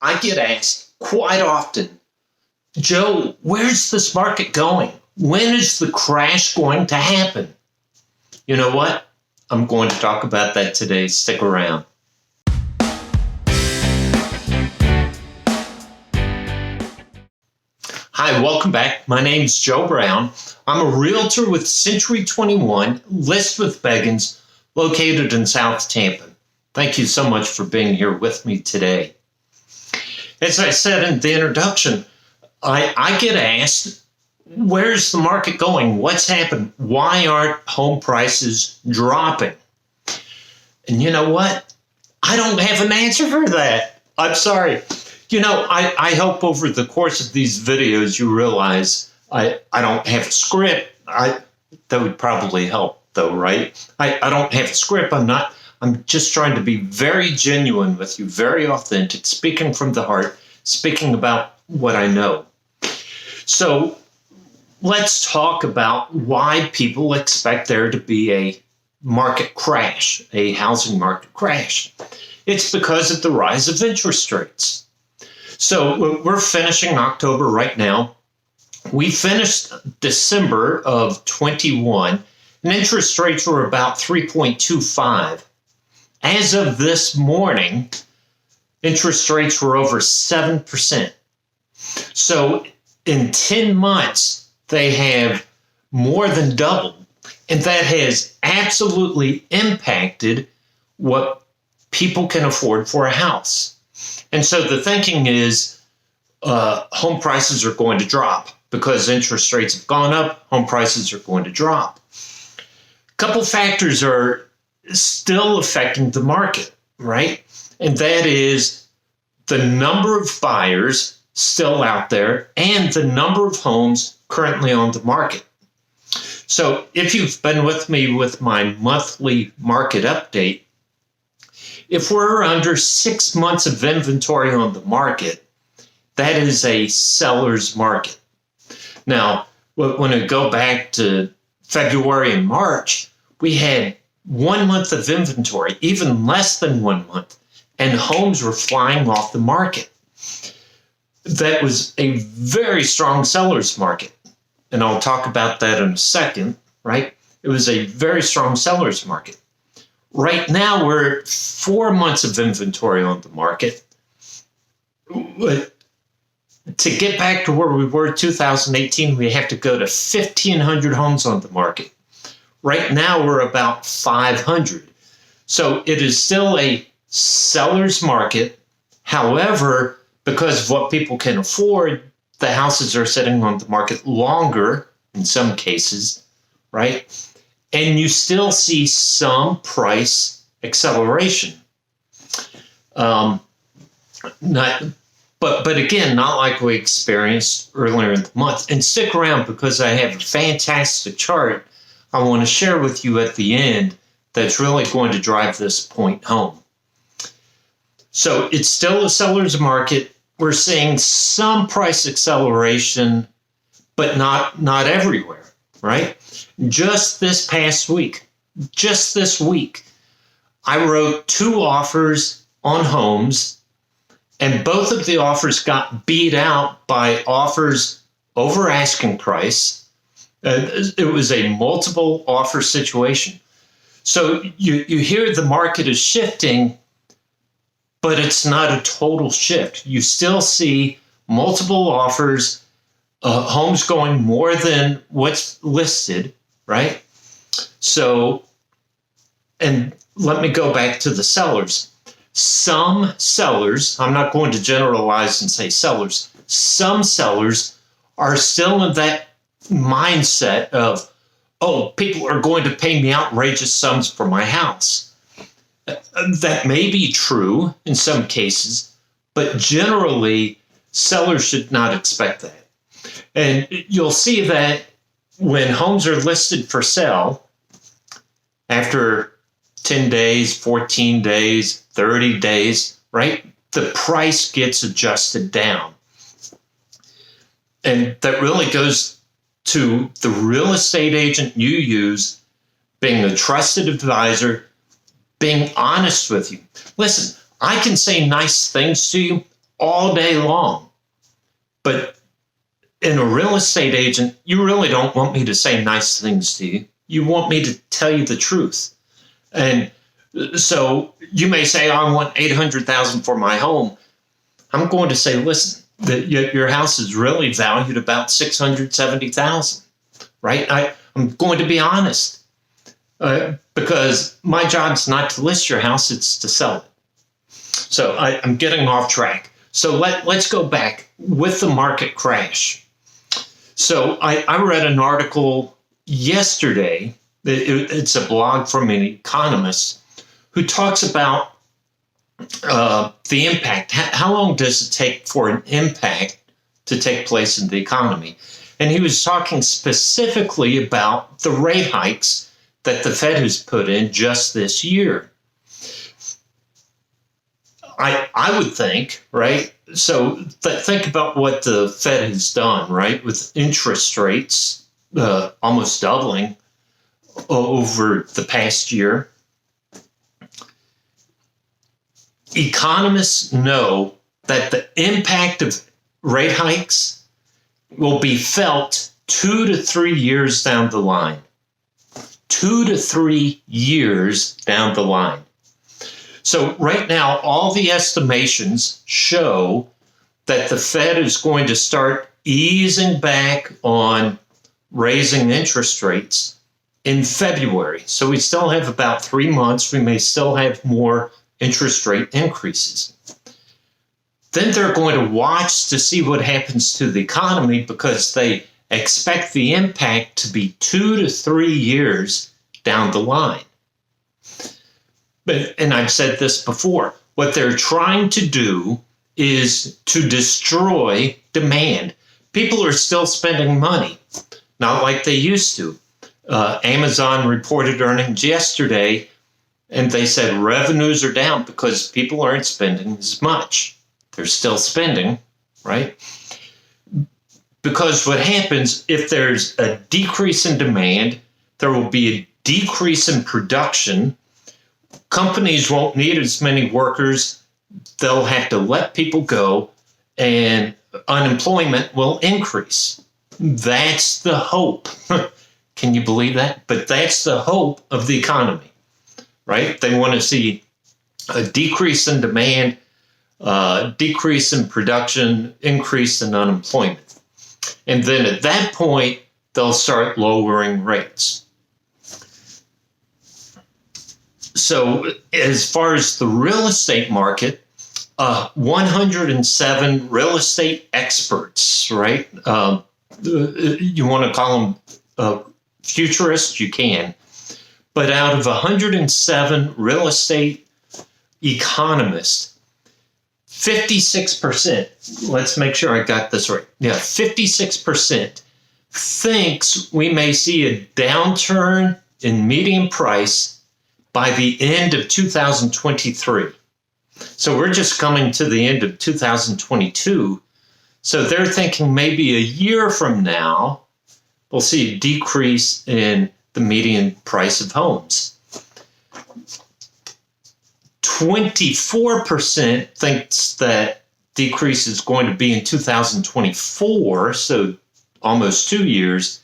I get asked quite often, Joe, where's this market going? When is the crash going to happen? You know what? I'm going to talk about that today. Stick around. Hi, welcome back. My name's Joe Brown. I'm a realtor with Century 21, List with Beggins, located in South Tampa. Thank you so much for being here with me today. As I said in the introduction, I get asked, where's the market going? What's happened? Why aren't home prices dropping? And you know what? I don't have an answer for that. I'm sorry. I hope over the course of these videos you realize I don't have a script. That would probably help though, right? I don't have a script. I'm just trying to be very genuine with you, very authentic, speaking from the heart, speaking about what I know. So let's talk about why people expect there to be a market crash, a housing market crash. It's because of the rise of interest rates. So we're finishing October right now. We finished December of 21, and interest rates were about 3.25. As of this morning, interest rates were over 7%. So in 10 months, they have more than doubled. And that has absolutely impacted what people can afford for a house. And so the thinking is home prices are going to drop because interest rates have gone up, home prices are going to drop. A couple factors are still affecting the market, right? And that is the number of buyers still out there and the number of homes currently on the market. So if you've been with me with my monthly market update, if we're under 6 months of inventory on the market, that is a seller's market. Now, when I go back to February and March, we had 1 month of inventory, even less than 1 month, and homes were flying off the market. That was a very strong seller's market. And I'll talk about that in a second, right? It was a very strong seller's market. Right now, we're at 4 months of inventory on the market. But to get back to where we were in 2018, we have to go to 1,500 homes on the market. Right now, we're about 500. So it is still a seller's market. However, because of what people can afford, the houses are sitting on the market longer in some cases, right? And you still see some price acceleration. But again, not like we experienced earlier in the month. And stick around because I have a fantastic chart I want to share with you at the end that's really going to drive this point home. So it's still a seller's market. We're seeing some price acceleration, but not everywhere, right? Just this week, I wrote 2 offers on homes, and both of the offers got beat out by offers over asking price. It was a multiple offer situation. So you hear the market is shifting, but it's not a total shift. You still see multiple offers, homes going more than what's listed, right? So, and let me go back to the sellers. Some sellers, I'm not going to generalize and say sellers, some sellers are still in that mindset of, oh, people are going to pay me outrageous sums for my house. That may be true in some cases, but generally, sellers should not expect that. And you'll see that when homes are listed for sale, after 10 days, 14 days, 30 days, right, the price gets adjusted down. And that really goes to the real estate agent you use being a trusted advisor, being honest with you. Listen, I can say nice things to you all day long. But in a real estate agent, you really don't want me to say nice things to you. You want me to tell you the truth. And so you may say, I want $800,000 for my home. I'm going to say, listen, your house is really valued about $670,000, right? I'm going to be honest because my job's not to list your house, it's to sell it. So I'm getting off track. So let's go back with the market crash. So I read an article yesterday. It's a blog from an economist who talks about the impact. How long does it take for an impact to take place in the economy? And he was talking specifically about the rate hikes that the Fed has put in just this year. I would think, right? So think about what the Fed has done, right? With interest rates almost doubling over the past year. Economists know that the impact of rate hikes will be felt 2 to 3 years down the line. 2 to 3 years down the line. So right now, all the estimations show that the Fed is going to start easing back on raising interest rates in February. So we still have about 3 months. We may still have more interest rate increases. Then they're going to watch to see what happens to the economy because they expect the impact to be 2 to 3 years down the line. And I've said this before, what they're trying to do is to destroy demand. People are still spending money, not like they used to. Amazon reported earnings yesterday, and they said revenues are down because people aren't spending as much. They're still spending, right? Because what happens if there's a decrease in demand, there will be a decrease in production. Companies won't need as many workers. They'll have to let people go, and unemployment will increase. That's the hope. Can you believe that? But that's the hope of the economy, right? They want to see a decrease in demand, decrease in production, increase in unemployment. And then at that point, they'll start lowering rates. So as far as the real estate market, 107 real estate experts, right? You want to call them futurists, you can. But out of 107 real estate economists, 56%, let's make sure I got this right. Yeah, 56% thinks we may see a downturn in median price by the end of 2023. So we're just coming to the end of 2022. So they're thinking maybe a year from now, we'll see a decrease in the median price of homes. 24% thinks that decrease is going to be in 2024, so almost 2 years.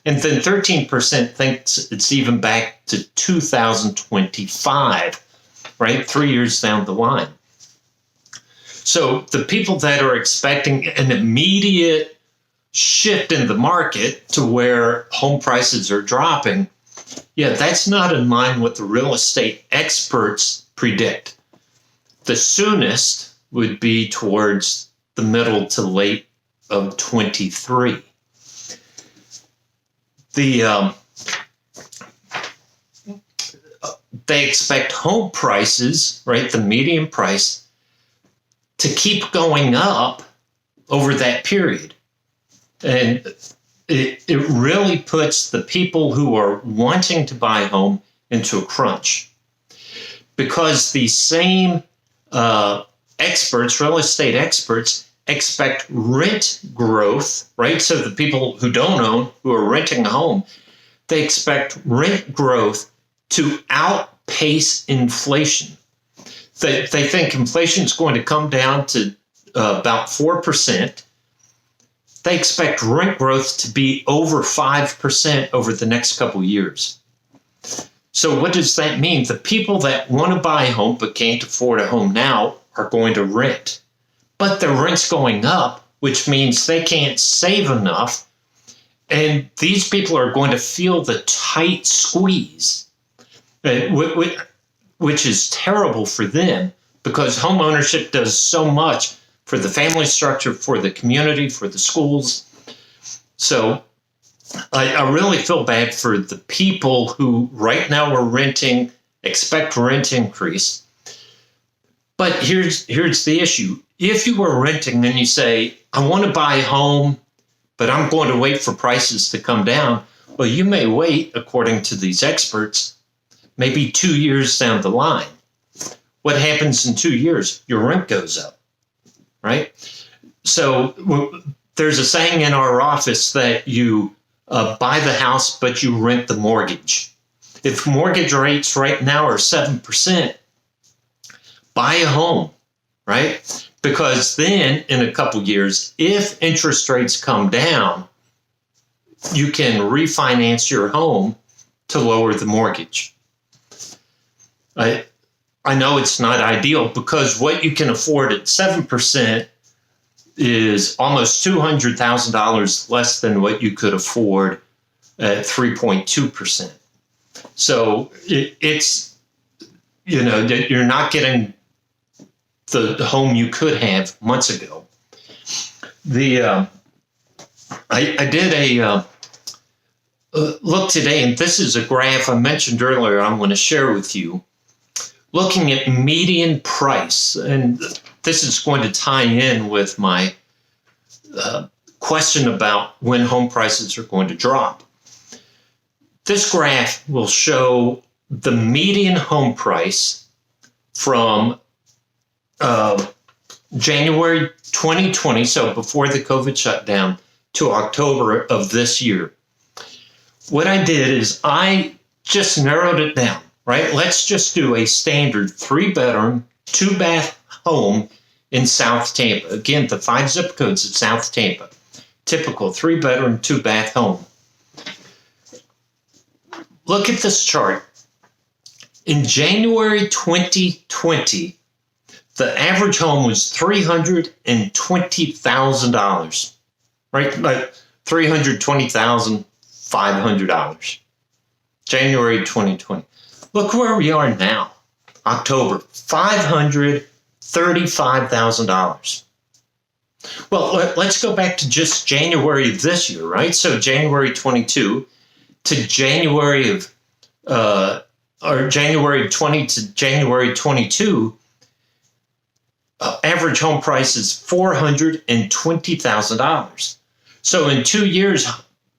And then 13% thinks it's even back to 2025, right? 3 years down the line. So the people that are expecting an immediate shift in the market to where home prices are dropping, yeah, that's not in line with the real estate experts predict. The soonest would be towards the middle to late of 23. They expect home prices, right, the median price, to keep going up over that period. And it really puts the people who are wanting to buy a home into a crunch. Because these same experts, real estate experts, expect rent growth, right? So the people who don't own, who are renting a home, they expect rent growth to outpace inflation. They think inflation is going to come down to about 4%. They expect rent growth to be over 5% over the next couple years. So what does that mean? The people that want to buy a home but can't afford a home now are going to rent. But their rent's going up, which means they can't save enough. And these people are going to feel the tight squeeze, which is terrible for them because home ownership does so much for the family structure, for the community, for the schools. So I really feel bad for the people who right now are renting, expect rent increase. But here's the issue. If you are renting and you say, I want to buy a home, but I'm going to wait for prices to come down, well, you may wait, according to these experts, maybe 2 years down the line. What happens in 2 years? Your rent goes up, right? So there's a saying in our office that you buy the house, but you rent the mortgage. If mortgage rates right now are 7%, buy a home, right? Because then in a couple years, if interest rates come down, you can refinance your home to lower the mortgage. I know it's not ideal because what you can afford at 7% is almost $200,000 less than what you could afford at 3.2%. So it's, you're not getting the home you could have months ago. I did a look today, and this is a graph I mentioned earlier I'm going to share with you, looking at median price. And this is going to tie in with my question about when home prices are going to drop. This graph will show the median home price from January 2020, so before the COVID shutdown, to October of this year. What I did is I just narrowed it down, right? Let's just do a standard 3-bedroom, 2-bath home in South Tampa. Again, the 5 zip codes of South Tampa. Typical 3-bedroom, 2-bath home. Look at this chart. In January 2020, the average home was $320,000, right? Like $320,500. January 2020. Look where we are now, October, $535,000. Well, let's go back to just January of this year, right? So January 22 to January of, or January 20 to January 22, average home price is $420,000. So in 2 years,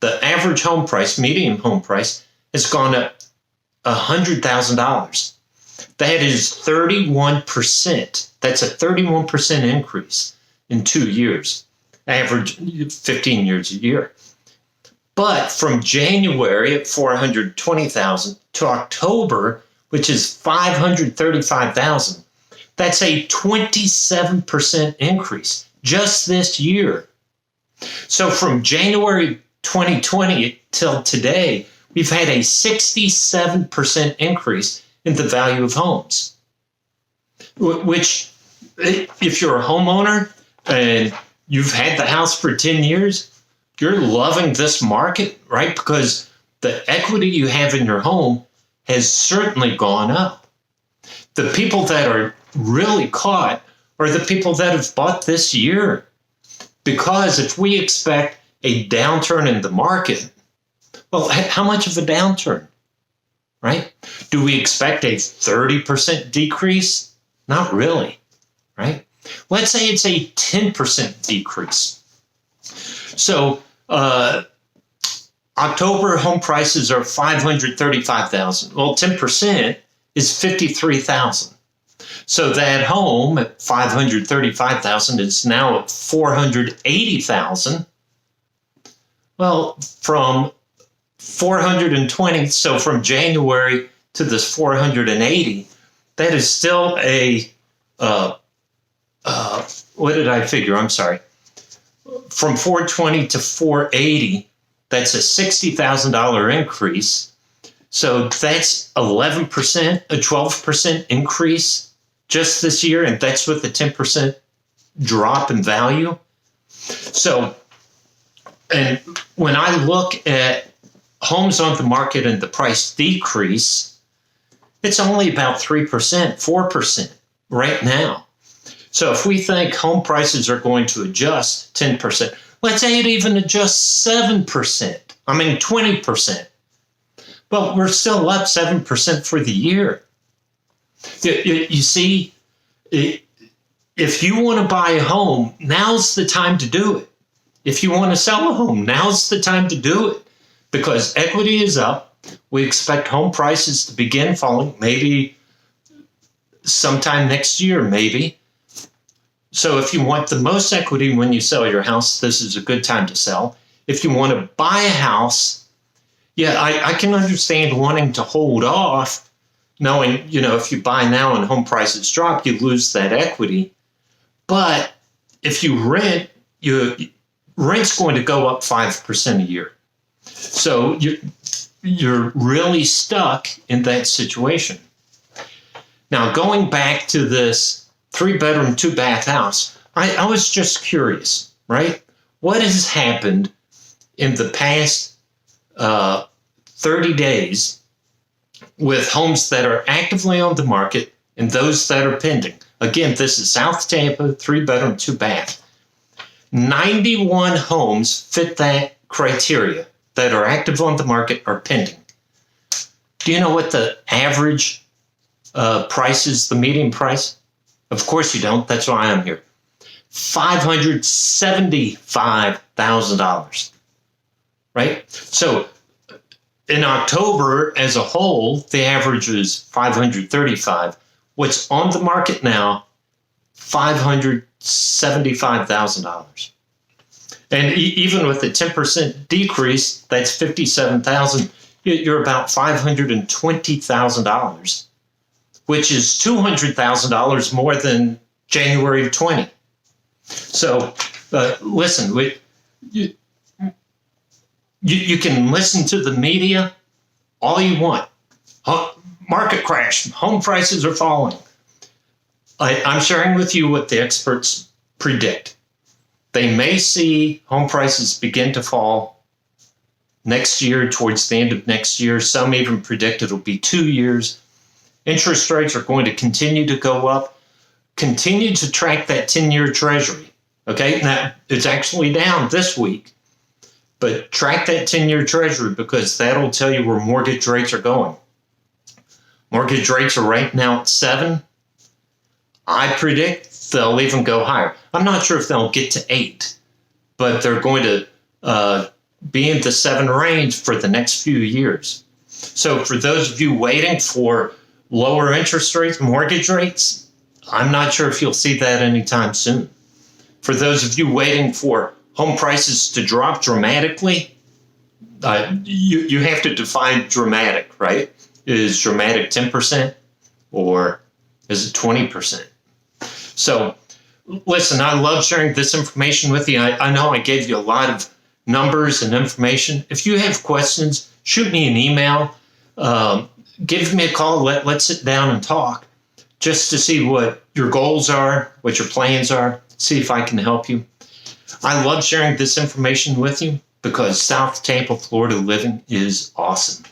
the average home price, median home price, has gone up $100,000. That is 31%. That's a 31% increase in 2 years, average 15 years a year. But from January at 420,000 to October, which is 535,000, that's a 27% increase just this year. So from January 2020 till today, we've had a 67% increase in the value of homes, which if you're a homeowner and you've had the house for 10 years, you're loving this market, right? Because the equity you have in your home has certainly gone up. The people that are really caught are the people that have bought this year. Because if we expect a downturn in the market, well, how much of a downturn, right? Do we expect a 30% decrease? Not really, right? Let's say it's a 10% decrease. So October home prices are $535,000. Well, 10% is $53,000. So that home at $535,000 is now at $480,000. Well, from 420, so from January to this 480, that is still a what did I figure? I'm sorry. From 420 to 480, that's a $60,000 increase. So that's 11%, a 12% increase just this year, and that's with a 10% drop in value. So, and when I look at homes on the market and the price decrease, it's only about 3%, 4% right now. So if we think home prices are going to adjust 10%, let's say it even adjusts 7%, 20%. But we're still up 7% for the year. You see, if you want to buy a home, now's the time to do it. If you want to sell a home, now's the time to do it, because equity is up. We expect home prices to begin falling, maybe sometime next year, maybe. So if you want the most equity when you sell your house, this is a good time to sell. If you want to buy a house, yeah, I can understand wanting to hold off, knowing, if you buy now and home prices drop, you lose that equity. But if you rent, rent's going to go up 5% a year. So you're really stuck in that situation. Now, going back to this 3-bedroom, 2-bath house, I was just curious, right? What has happened in the past 30 days with homes that are actively on the market and those that are pending? Again, this is South Tampa, 3-bedroom, 2-bath. 91 homes fit that criteria that are active on the market or pending. Do you know what the average price is, the median price? Of course you don't. That's why I'm here. $575,000, right? So in October as a whole, the average is $535,000. What's on the market now, $575,000. And even with the 10% decrease, that's $57,000. You're about $520,000, which is $200,000 more than January of 20. So listen, you can listen to the media all you want. Market crash, home prices are falling. I'm sharing with you what the experts predict. They may see home prices begin to fall next year, towards the end of next year. Some even predict it'll be 2 years. Interest rates are going to continue to go up. Continue to track that 10-year treasury. Okay, now it's actually down this week, but track that 10-year treasury, because that'll tell you where mortgage rates are going. Mortgage rates are right now at 7. I predict they'll even go higher. I'm not sure if they'll get to 8, but they're going to be in the 7 range for the next few years. So for those of you waiting for lower interest rates, mortgage rates, I'm not sure if you'll see that anytime soon. For those of you waiting for home prices to drop dramatically, you have to define dramatic, right? Is dramatic 10% or is it 20%? So listen, I love sharing this information with you. I know I gave you a lot of numbers and information. If you have questions, shoot me an email. Give me a call. Let's sit down and talk just to see what your goals are, what your plans are, see if I can help you. I love sharing this information with you because South Tampa, Florida living is awesome.